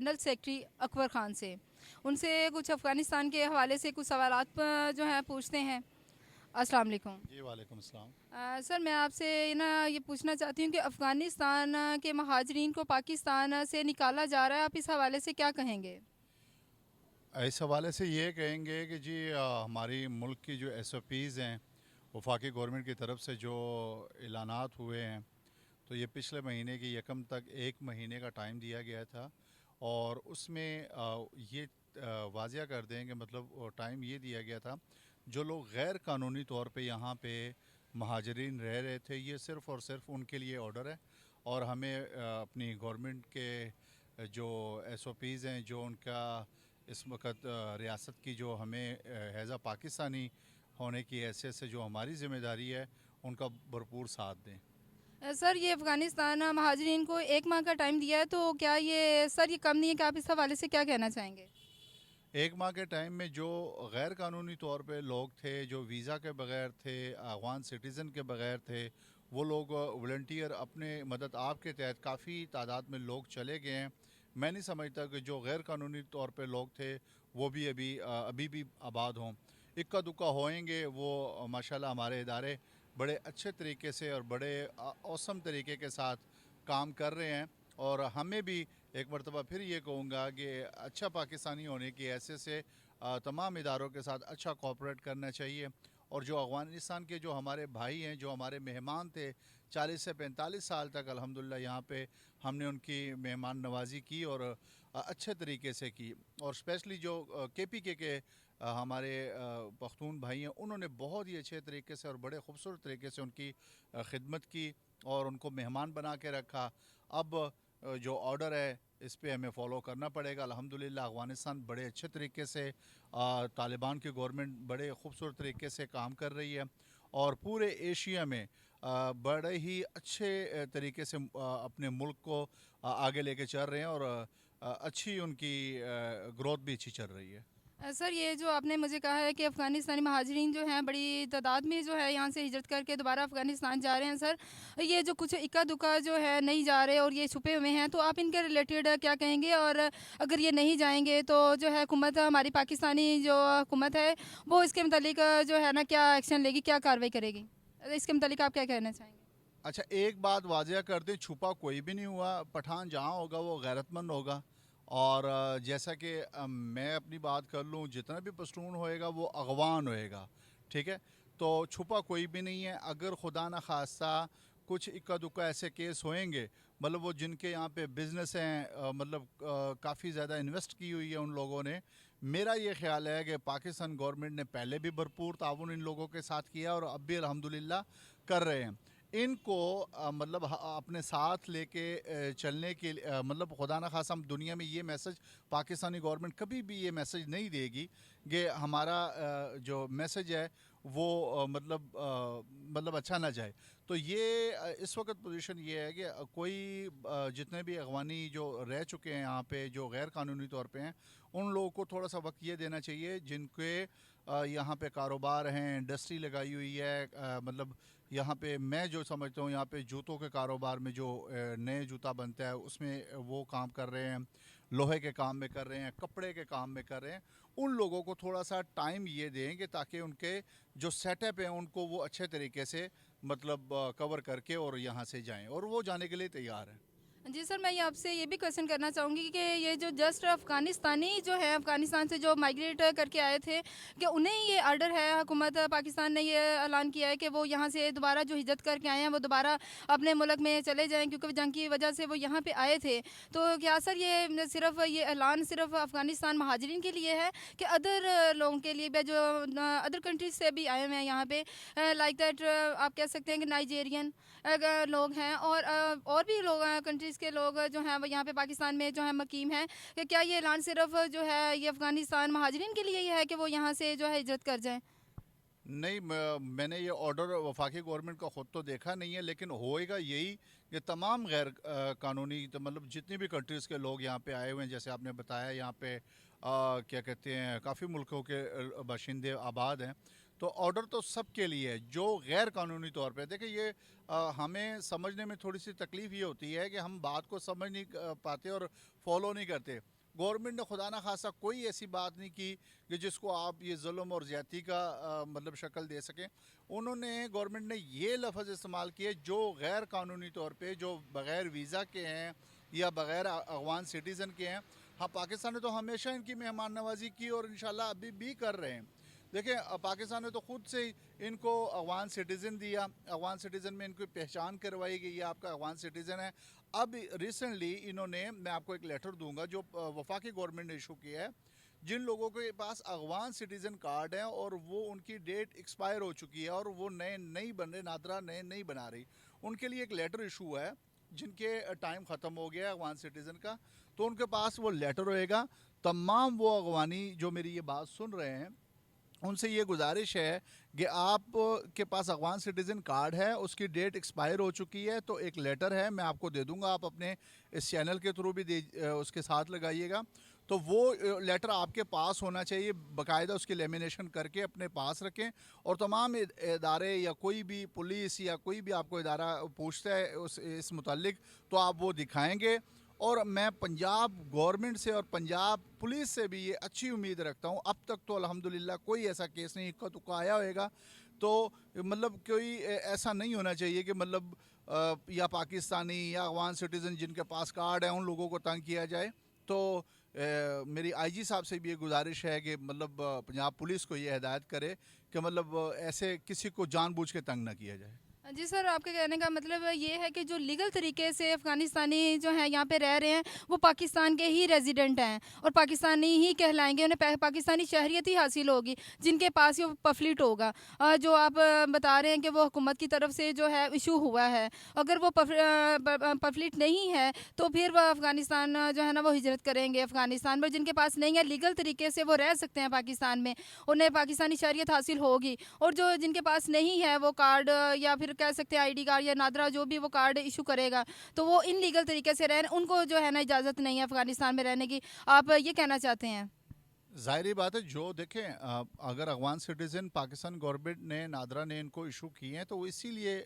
General secretary Akbar Khan से। उनसे कुछ अफ़गानिस्तान के हवाले से कुछ सवालात जो हैं पूछते हैं। अस्सलाम वालेकुम। जी वालेकुम अस्सलाम। सर मैं आपसे ना ये पूछना चाहती हूँ कि अफ़गानिस्तान के महाजरीन को पाकिस्तान से निकाला जा रहा है, आप इस हवाले से क्या कहेंगे? इस हवाले से ये कहेंगे कि जी हमारी मुल्क की जो एसओपीज़ हैं वफाकी गवर्नमेंट की तरफ से जो ऐलानात हुए हैं, तो ये पिछले महीने की यकम तक 1 महीने का टाइम दिया गया था। और उसमें ये वाज़िया कर दें कि मतलब टाइम ये दिया गया था, जो लोग गैर कानूनी तौर पे यहाँ पे महाजरीन रह रहे थे, ये सिर्फ़ और सिर्फ उनके लिए ऑर्डर है। और हमें अपनी गवर्नमेंट के जो एसओपीज़ हैं, जो उनका इस वक्त रियासत की जो हमें हैज़ा पाकिस्तानी होने की हैसियत से जो हमारी ज़िम्मेदारी है, उनका भरपूर साथ दें। सर ये अफ़गानिस्तान महाजरीन को 1 माह का टाइम दिया है, तो क्या ये सर ये कम नहीं है? कि आप इस हवाले से क्या कहना चाहेंगे? 1 माह के टाइम में जो गैर कानूनी तौर पे लोग थे, जो वीज़ा के बगैर थे, अफ़गान सिटीज़न के बगैर थे, वो लोग वॉलंटियर अपने मदद आपके तहत काफ़ी तादाद में लोग चले गए हैं। मैं नहीं समझता कि जो गैर कानूनी तौर पे लोग थे वो भी अभी भी आबाद हों। इक्का दुक्का होएंगे वो। माशाल्लाह हमारे इदारे बड़े अच्छे तरीके से और बड़े औसम तरीके के साथ काम कर रहे हैं। और हमें भी एक मरतबा फिर ये कहूँगा कि अच्छा पाकिस्तानी होने की हैसियत से तमाम इदारों के साथ अच्छा कोऑपरेट करना चाहिए। और जो अफ़गानिस्तान के जो हमारे भाई हैं, जो हमारे मेहमान थे 40 से 45 साल तक, अल्हम्दुलिल्लाह यहाँ पे हमने उनकी मेहमान नवाजी की और अच्छे तरीके से की। और स्पेशली जो केपीके के हमारे पख्तून भाई हैं, उन्होंने बहुत ही अच्छे तरीके से और बड़े खूबसूरत तरीके से उनकी खिदमत की और उनको मेहमान बना के रखा। अब जो ऑर्डर है इस पे हमें फ़ॉलो करना पड़ेगा। अल्हम्दुलिल्लाह अफ़गानिस्तान बड़े अच्छे तरीके से तालिबान की गवर्नमेंट बड़े खूबसूरत तरीके से काम कर रही है और पूरे एशिया में बड़े ही अच्छे तरीके से अपने मुल्क को आगे लेके चल रहे हैं और अच्छी उनकी ग्रोथ भी अच्छी चल रही है। सर ये जो आपने मुझे कहा है कि अफ़गानिस्तानी महाजरीन जो हैं बड़ी तादाद में जो है यहाँ से हिजरत करके दोबारा अफ़गानिस्तान जा रहे हैं सर, ये जो कुछ इक्का दुक्का जो है नहीं जा रहे और ये छुपे हुए हैं, तो आप इनके रिलेटेड क्या कहेंगे? और अगर ये नहीं जाएंगे तो जो है हुकूमत हमारी पाकिस्तानी जो हुकूमत है वो इसके मुतालिक जो है ना क्या एक्शन लेगी, क्या कार्रवाई करेगी? इसके मुतालिक आप क्या कहना चाहेंगे? अच्छा, एक बात वाज़िया कर दें, छुपा कोई भी नहीं हुआ। पठान जहाँ होगा वो गैरतमंद होगा। और जैसा कि मैं अपनी बात कर लूँ, जितना भी पश्तून होएगा वो अगवान होएगा, ठीक है। तो छुपा कोई भी नहीं है। अगर खुदा न खास्ता कुछ इक्का दुक्का ऐसे केस होएंगे, मतलब वो जिनके यहाँ पे बिज़नेस हैं, मतलब काफ़ी ज़्यादा इन्वेस्ट की हुई है उन लोगों ने, मेरा ये ख्याल है कि पाकिस्तान गवर्नमेंट ने पहले भी भरपूर ताउन इन लोगों के साथ किया और अब भी अल्हम्दुलिल्लाह कर रहे हैं। इनको मतलब अपने साथ लेके चलने के लिए, मतलब खुदा न खासा हम दुनिया में ये मैसेज, पाकिस्तानी गवर्नमेंट कभी भी ये मैसेज नहीं देगी कि हमारा जो मैसेज है वो मतलब अच्छा ना जाए। तो ये इस वक्त पोजीशन ये है कि कोई जितने भी अगवानी जो रह चुके हैं यहाँ पे, जो गैर कानूनी तौर पे हैं, उन लोगों को थोड़ा सा वक्त ये देना चाहिए जिनके यहाँ पे कारोबार हैं, इंडस्ट्री लगाई हुई है। मतलब यहाँ पे मैं जो समझता हूँ, यहाँ पे जूतों के कारोबार में जो नए जूता बनता है उसमें वो काम कर रहे हैं, लोहे के काम में कर रहे हैं, कपड़े के काम में कर रहे हैं। उन लोगों को थोड़ा सा टाइम ये दें कि ताकि उनके जो सेटअप है उनको वो अच्छे तरीके से मतलब कवर करके और यहाँ से जाएं, और वो जाने के लिए तैयार हैं। जी सर, मैं ये आपसे ये भी क्वेश्चन करना चाहूँगी कि ये जो जस्ट अफ़गानिस्तानी जो है अफ़गानिस्तान से जो माइग्रेट करके आए थे, क्या उन्हें ये ऑर्डर है, हुकूमत पाकिस्तान ने ये ऐलान किया है कि वो यहाँ से दोबारा जो हिजरत करके आए हैं वो दोबारा अपने मुल्क में चले जाएँ, क्योंकि जंग की वजह से वो यहाँ पे आए थे? तो क्या सर ये सिर्फ़ ये ऐलान सिर्फ़ अफ़गानिस्तान महाजरीन के लिए है कि अदर लोगों के लिए भी, जो अदर कंट्रीज़ से भी आए हुए हैं यहाँ पे, लाइक दैट आप कह सकते हैं कि नाइजेरियन लोग हैं और भी लोग हैं, कंट्रीज़ के लोग जो हैं वो यहाँ पे पाकिस्तान में जो है मकीम हैं, कि क्या ये ऐलान सिर्फ जो है ये अफ़गानिस्तान महाजरीन के लिए ही है कि वो यहाँ से जो है हिजरत कर जाएं? नहीं, मैंने ये ऑर्डर वफाकी गवर्नमेंट का ख़ुद तो देखा नहीं है, लेकिन होएगा यही कि तमाम गैर कानूनी, तो मतलब जितनी भी कंट्रीज़ के लोग यहाँ पे आए हुए हैं, जैसे आपने बताया यहाँ पे क्या कहते हैं, काफ़ी मुल्कों के बाशिंदे आबाद हैं। तो ऑर्डर तो सबके लिए है। जो गैर कानूनी तौर पे देखिए ये हमें समझने में थोड़ी सी तकलीफ ये होती है कि हम बात को समझ नहीं पाते और फॉलो नहीं करते। गवर्नमेंट ने खुदा ना खासा कोई ऐसी बात नहीं की कि जिसको आप ये जुल्म और ज़्यादती का मतलब शक्ल दे सकें। उन्होंने गवर्नमेंट ने ये लफ्ज़ इस्तेमाल किए जो गैर कानूनी तौर पे, जो बग़ैर वीज़ा के हैं या बग़ैर अफ़गान सिटीज़न के हैं। हाँ, पाकिस्तान ने तो हमेशा इनकी मेहमान नवाज़ी की और इंशाल्लाह अभी भी कर रहे हैं। देखिए पाकिस्तान ने तो ख़ुद से ही इनको अफ़गान सिटीज़न दिया, अफ़गान सिटीज़न में इनकी पहचान करवाई गई, ये आपका अफ़गान सिटीज़न है। अब रिसेंटली इन्होंने, मैं आपको एक लेटर दूंगा जो वफाकी गवर्नमेंट ने इशू किया है, जिन लोगों के पास अफ़गान सिटीज़न कार्ड है और वो उनकी डेट एक्सपायर हो चुकी है और वो नए नहीं बन रहे, नादरा नए नहीं बना रही, उनके लिए एक लेटर इशू हुआ है। जिनके टाइम ख़त्म हो गया है अफ़गान सिटीज़न का, तो उनके पास वो लेटर होएगा। तमाम वो अफ़गानी जो मेरी ये बात सुन रहे हैं उनसे ये गुजारिश है कि आप के पास अफ़गान सिटीज़न कार्ड है, उसकी डेट एक्सपायर हो चुकी है, तो एक लेटर है मैं आपको दे दूंगा, आप अपने इस चैनल के थ्रू भी उसके साथ लगाइएगा। तो वो लेटर आपके पास होना चाहिए, बाकायदा उसकी लेमिनेशन करके अपने पास रखें। और तमाम इदारे या कोई भी पुलिस या कोई भी आपको इदारा पूछता है इस मुतालिक, तो आप वो दिखाएंगे। और मैं पंजाब गवर्नमेंट से और पंजाब पुलिस से भी ये अच्छी उम्मीद रखता हूँ। अब तक तो अल्हम्दुलिल्लाह कोई ऐसा केस नहीं, इक्का तुक्का आया होएगा, तो मतलब कोई ऐसा नहीं होना चाहिए कि मतलब या पाकिस्तानी या अफ़गान सिटीज़न जिनके पास कार्ड है उन लोगों को तंग किया जाए। तो मेरी आईजी साहब से भी ये गुजारिश है कि मतलब पंजाब पुलिस को ये हिदायत करे कि मतलब ऐसे किसी को जानबूझ के तंग ना किया जाए। जी सर, आपके कहने का मतलब ये है कि जो लीगल तरीके से अफ़गानिस्तानी जो हैं यहाँ पे रह रहे हैं, वो पाकिस्तान के ही रेज़िडेंट हैं और पाकिस्तानी ही कहलाएँगे, उन्हें पाकिस्तानी शहरियत ही हासिल होगी, जिनके पास ये पफ़लीट होगा। जो आप बता रहे हैं कि वो हुकूमत की तरफ से जो है इशू हुआ है, अगर वो पफ़लीट नहीं है, तो फिर वो अफ़गानिस्तान जो है ना वो हिजरत करेंगे अफ़गानिस्तान में। जिनके पास नहीं है, लीगल तरीके से वो रह सकते हैं पाकिस्तान में, उन्हें पाकिस्तानी शहरियत हासिल होगी। और जो जिनके पास नहीं है वो कार्ड या फिर कह सकते हैं आईडी कार्ड या नादरा जो भी वो कार्ड इशू करेगा, तो वो इनलीगल तरीके से उनको जो है ना इजाज़त नहीं है अफ़गानिस्तान में रहने की। आप ये कहना चाहते हैं? ज़ाहिरी बात है, जो देखें अगर अफ़गान सिटीज़न पाकिस्तान गवर्नमेंट ने, नादरा ने इनको इशू किए हैं तो वो इसीलिए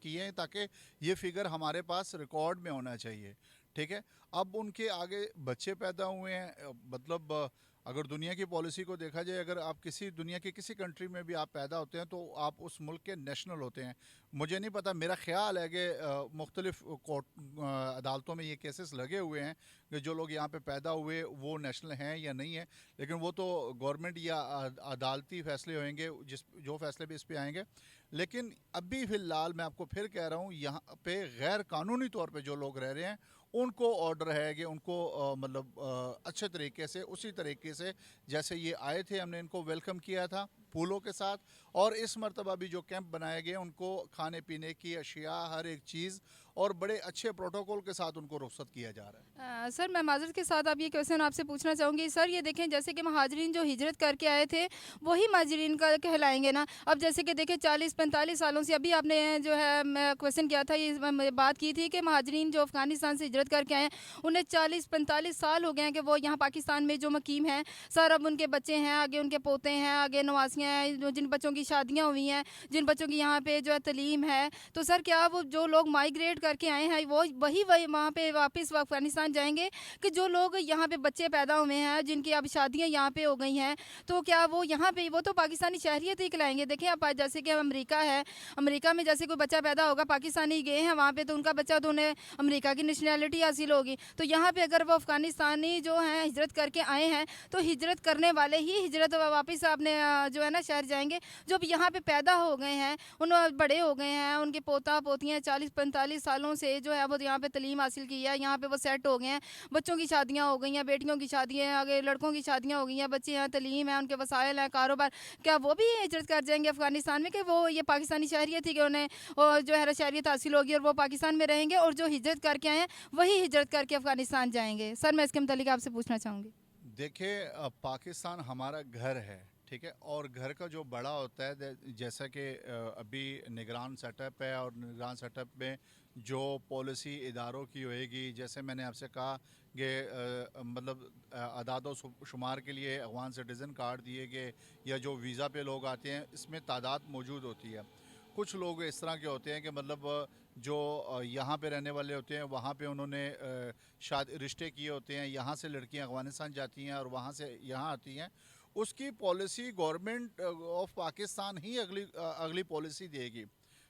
किए हैं ताकि ये फ़िगर हमारे पास रिकॉर्ड में होना चाहिए। ठीक है, अब उनके आगे बच्चे पैदा हुए हैं, मतलब अगर दुनिया की पॉलिसी को देखा जाए, अगर आप किसी दुनिया की किसी कंट्री में भी आप पैदा होते हैं तो आप उस मुल्क के नेशनल होते हैं। मुझे नहीं पता, मेरा ख्याल है कि मुख्तलिफ कोर्ट अदालतों में ये केसेस लगे हुए हैं कि जो लोग यहाँ पे पैदा हुए वो नेशनल हैं या नहीं है, लेकिन वो तो गवर्नमेंट या अदालती फ़ैसले होंगे जो फ़ैसले भी इस पे आएंगे। लेकिन अभी फ़िलहाल मैं आपको फिर कह रहा हूँ, यहाँ पे गैर कानूनी तौर पे जो लोग रह रहे हैं उनको ऑर्डर है कि उनको मतलब अच्छे तरीके से, उसी तरीके से जैसे ये आए थे हमने इनको वेलकम किया था फूलों के साथ, और इस मरतबा भी जो कैंप बनाए गए उनको खाने पीने की अशिया, हर एक चीज़ और बड़े अच्छे प्रोटोकॉल के साथ उनको रुख्सत किया जा रहा है। सर मैं माज़रत के साथ आप ये क्वेश्चन आपसे पूछना चाहूँगी। सर ये देखें, जैसे कि महाजरीन जो हिजरत करके आए थे वही महाजरीन का कहलाएंगे ना। अब जैसे कि देखें 40-45 सालों से, अभी आपने जो है मैं क्वेश्चन किया था, ये बात की थी कि महाजरीन जो अफ़गानिस्तान से हिजरत करके आए हैं उन्हें 40-45 साल हो गए हैं कि वो यहाँ पाकिस्तान में जो मुकीम हैं। सर अब उनके बच्चे हैं, आगे उनके पोते हैं, आगे नवासियाँ हैं, जिन बच्चों की शादियाँ हुई हैं, जिन बच्चों की यहाँ पे जो है तलीम है, तो सर क्या वो जो लोग माइग्रेट करके आए हैं वो वही वहाँ पे वापस अफ़गानिस्तान जाएंगे कि जो लोग यहाँ पे बच्चे पैदा हुए हैं जिनकी अब शादियाँ यहाँ पे हो गई हैं, तो क्या वो यहाँ पे वो तो पाकिस्तानी शहरियत ही कहलाएंगे? देखें आप, जैसे कि अमेरिका है, अमेरिका में जैसे कोई बच्चा पैदा होगा, पाकिस्तानी गए हैं वहाँ पे तो उनका बच्चा तो उन्हें अमेरिका की नेशनैलिटी हासिल होगी। तो यहाँ पे अगर वो अफ़गानिस्तानी जो हैं हिजरत करके आए हैं, तो हिजरत करने वाले ही हिजरत वापस अपने जो है ना शहर जाएंगे। जो अब यहाँ पे पैदा हो गए हैं, उन बड़े हो गए हैं, उनके पोता पोतियाँ 40-45 सालों से जो है वो यहाँ पे तलीम हासिल की है, यहाँ पे वो सेट हो गए हैं, बच्चों की शादियाँ हो गई हैं, बेटियों की शादियाँ, आगे लड़कों की शादियाँ हो गई हैं, बच्चे हैं, तलीम है, उनके वसाइल हैं, कारोबार, क्या वो भी हिजरत कर जाएंगे अफ़गानिस्तान में कि वो ये पाकिस्तानी शहरियत थी कि उन्हें जो है शहरियत हासिल होगी और वो पाकिस्तान में रहेंगे, और जो हिजरत करके आए हैं वही हिजरत करके अफ़गानिस्तान जाएंगे? सर मैं इसके मुतालिक आपसे पूछना चाहूँगी। देखिए पाकिस्तान हमारा घर है, ठीक है, और घर का जो बड़ा होता है, जैसा कि अभी निगरान सेटअप है और निगरान सेटअप में जो पॉलिसी इदारों की होएगी, जैसे मैंने आपसे कहा कि मतलब اعداد و شمار کے لیے افغان سٹیزن کارڈ دیے گئے یا جو ویزا پہ لوگ آتے ہیں اس میں تعداد موجود ہوتی ہے. کچھ لوگ اس طرح کے ہوتے ہیں کہ مطلب جو یہاں پہ رہنے والے ہوتے ہیں وہاں پہ انہوں نے رشتے کیے ہوتے ہیں, یہاں سے لڑکیاں افغانستان جاتی ہیں اور وہاں سے یہاں آتی ہیں. اس کی پالیسی گورنمنٹ آف پاکستان ہی اگلی پالیسی دے گی.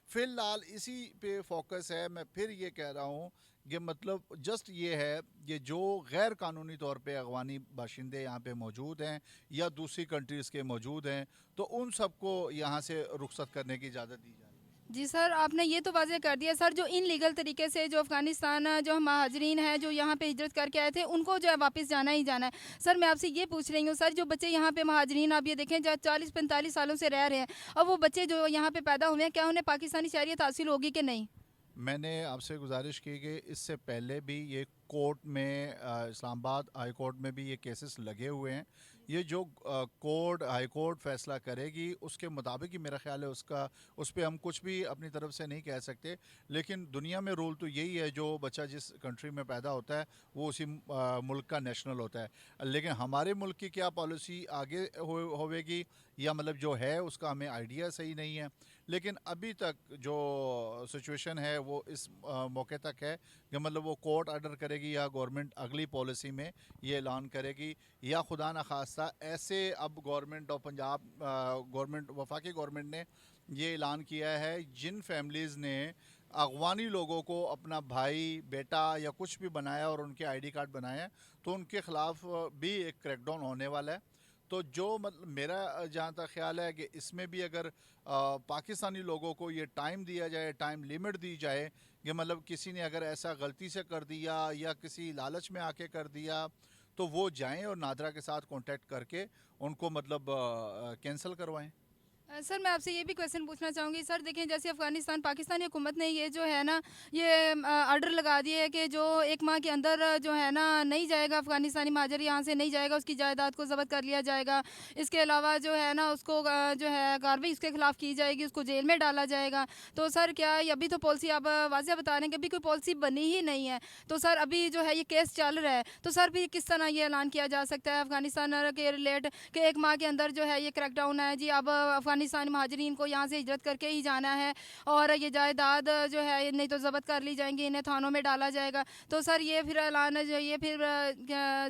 فی الحال اسی پہ فوکس ہے. میں پھر یہ کہہ رہا ہوں کہ مطلب جسٹ یہ ہے کہ جو غیر قانونی طور پہ افغانی باشندے یہاں پہ موجود ہیں یا دوسری کنٹریز کے موجود ہیں تو ان سب کو یہاں سے رخصت کرنے کی اجازت دی جائے. جی سر, آپ نے یہ تو واضح کر دیا سر, جو ان لیگل طریقے سے جو افغانستان جو مہاجرین ہیں جو یہاں پہ ہجرت کر کے آئے تھے ان کو جو ہے واپس جانا ہی جانا ہے. سر میں آپ سے یہ پوچھ رہی ہوں سر, جو بچے یہاں پہ مہاجرین آپ یہ دیکھیں جو 40-45 سالوں سے رہ رہے ہیں, اور وہ بچے جو یہاں پہ پیدا ہوئے ہیں کیا انہیں پاکستانی شہریت حاصل ہوگی کہ نہیں؟ میں نے آپ سے گزارش کی کہ اس سے پہلے بھی یہ کورٹ میں اسلام آباد ہائی کورٹ میں بھی یہ کیسز لگے ہوئے ہیں. یہ جو کورٹ ہائی کورٹ فیصلہ کرے گی اس کے مطابق ہی میرا خیال ہے اس پہ ہم کچھ بھی اپنی طرف سے نہیں کہہ سکتے. لیکن دنیا میں رول تو یہی ہے, جو بچہ جس کنٹری میں پیدا ہوتا ہے وہ اسی ملک کا نیشنل ہوتا ہے. لیکن ہمارے ملک کی کیا پالیسی آگے ہوئے گی یا مطلب جو ہے اس کا ہمیں آئیڈیا صحیح نہیں ہے. لیکن ابھی تک جو سچویشن ہے وہ اس موقع تک ہے کہ مطلب وہ کورٹ آرڈر کرے گی یا گورنمنٹ اگلی پالیسی میں یہ اعلان کرے گی, یا خدا نخواستہ ایسے اب گورنمنٹ آف پنجاب گورنمنٹ وفاقی گورنمنٹ نے یہ اعلان کیا ہے جن فیملیز نے افغانی لوگوں کو اپنا بھائی بیٹا یا کچھ بھی بنایا اور ان کے آئی ڈی کارڈ بنائے ہیں تو ان کے خلاف بھی ایک کریک ڈاؤن ہونے والا ہے. تو جو مطلب میرا جہاں تک خیال ہے کہ اس میں بھی اگر پاکستانی لوگوں کو یہ ٹائم دیا جائے, ٹائم لیمٹ دی جائے کہ مطلب کسی نے اگر ایسا غلطی سے کر دیا یا کسی لالچ میں آ کے کر دیا تو وہ جائیں اور نادرا کے ساتھ کانٹیکٹ کر کے ان کو مطلب کینسل کروائیں. سر میں آپ سے یہ بھی کویشچن پوچھنا چاہوں گی سر, دیکھیں جیسے افغانستان پاکستانی حکومت نے یہ جو ہے نا یہ آرڈر لگا دیا ہے کہ جو 1 ماہ کے اندر جو ہے نا نہیں جائے گا افغانستانی مہاجر یہاں سے نہیں جائے گا, اس کی جائیداد کو ضبط کر لیا جائے گا. اس کے علاوہ جو ہے نا اس کو جو ہے کارروائی اس کے خلاف کی جائے گی, اس کو جیل میں ڈالا جائے گا. تو سر کیا ابھی تو پالیسی آپ واضح بتا رہے ہیں کہ ابھی کوئی پالیسی بنی ہی نہیں ہے, تو سر ابھی جو ہے یہ کیس چل رہا ہے, تو سر بھی کس طرح یہ اعلان کیا جا سکتا ہے افغانستان کے ریلیٹ کہ 1 ماہ کے اندر جو ہے یہ کریک ڈاؤن ہے جی, اب افغانستانی مہاجرین کو یہاں سے ہجرت کر کے ہی جانا ہے اور یہ جائیداد جو ہے نہیں تو ضبط کر لی جائیں گی, انہیں تھانوں میں ڈالا جائے گا. تو سر یہ پھر اعلان جو یہ پھر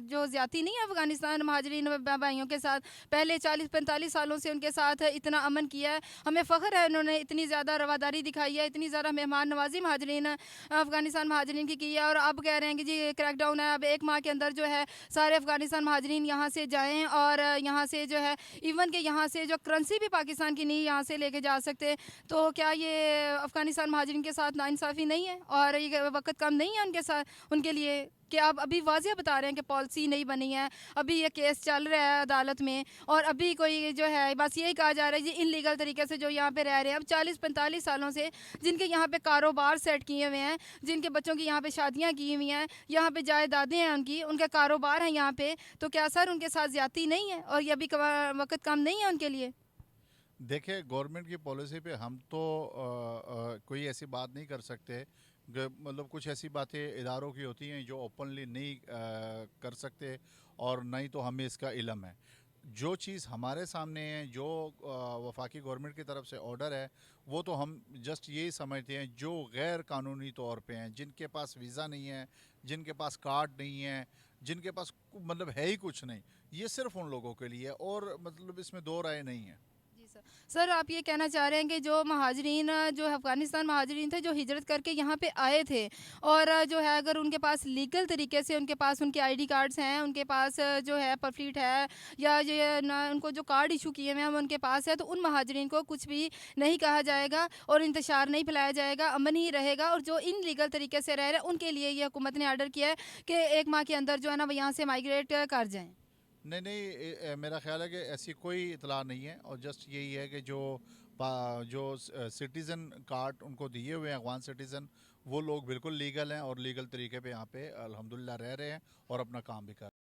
جو زیادتی نہیں ہے افغانستان مہاجرین بھائیوں کے ساتھ, پہلے 40-45 سالوں سے ان کے ساتھ اتنا امن کیا ہے, ہمیں فخر ہے انہوں نے اتنی زیادہ رواداری دکھائی ہے, اتنی زیادہ مہمان نوازی مہاجرین افغانستان مہاجرین کی ہے, اور اب کہہ رہے ہیں کہ جی کریک ڈاؤن ہے, اب 1 ماہ کے اندر جو ہے سارے افغانستان مہاجرین یہاں سے جائیں, اور یہاں سے جو ہے ایون کہ یہاں سے جو کرنسی بھی پاکستان کی نہیں یہاں سے لے کے جا سکتے. تو کیا یہ افغانستان مہاجرین کے ساتھ ناانصافی نہیں ہے اور یہ وقت کم نہیں ہے ان کے ساتھ ان کے لیے کہ آپ ابھی واضح بتا رہے ہیں کہ پالیسی نہیں بنی ہے, ابھی یہ کیس چل رہا ہے عدالت میں, اور ابھی کوئی جو ہے بس یہی کہا جا رہا ہے جی ان لیگل طریقے سے جو یہاں پہ رہ رہے ہیں اب 40-45 سالوں سے, جن کے یہاں پہ کاروبار سیٹ کیے ہوئے ہیں, جن کے بچوں کی یہاں پہ شادیاں کی ہوئی ہیں, یہاں پہ جائیدادیں ہیں ان کے کاروبار ہیں یہاں پہ, تو کیا سر ان کے ساتھ زیادتی نہیں ہے اور یہ ابھی وقت کم نہیں ہے ان کے لیے؟ دیکھیں گورنمنٹ کی پالیسی پہ ہم تو کوئی ایسی بات نہیں کر سکتے کہ مطلب کچھ ایسی باتیں اداروں کی ہوتی ہیں جو اوپنلی نہیں کر سکتے اور نہ ہی تو ہمیں اس کا علم ہے. جو چیز ہمارے سامنے ہے, جو وفاقی گورنمنٹ کی طرف سے آرڈر ہے, وہ تو ہم جسٹ یہی سمجھتے ہیں جو غیر قانونی طور پہ ہیں, جن کے پاس ویزا نہیں ہے, جن کے پاس کارڈ نہیں ہے, جن کے پاس مطلب ہے ہی کچھ نہیں, یہ صرف ان لوگوں کے لیے, اور مطلب اس میں دو رائے نہیں ہیں. سر آپ یہ کہنا چاہ رہے ہیں کہ جو مہاجرین جو افغانستان مہاجرین تھے جو ہجرت کر کے یہاں پہ آئے تھے, اور جو ہے اگر ان کے پاس لیگل طریقے سے ان کے پاس ان کے آئی ڈی کارڈز ہیں, ان کے پاس جو ہے پرفلیٹ ہے یا یہ ان کو جو کارڈ ایشو کیے ہوئے ہیں وہ ان کے پاس ہے, تو ان مہاجرین کو کچھ بھی نہیں کہا جائے گا اور انتشار نہیں پھیلایا جائے گا, امن ہی رہے گا. اور جو ان لیگل طریقے سے رہ رہے ہیں ان کے لیے یہ حکومت نے آرڈر کیا ہے کہ 1 ماہ کے اندر جو ہے نا وہ یہاں سے مائگریٹ کر جائیں. نہیں, میرا خیال ہے کہ ایسی کوئی اطلاع نہیں ہے, اور جسٹ یہی ہے کہ جو سٹیزن کارڈ ان کو دیے ہوئے ہیں افغان سٹیزن, وہ لوگ بالکل لیگل ہیں اور لیگل طریقے پہ یہاں پہ الحمدللہ رہ رہے ہیں اور اپنا کام بھی کر رہے ہیں.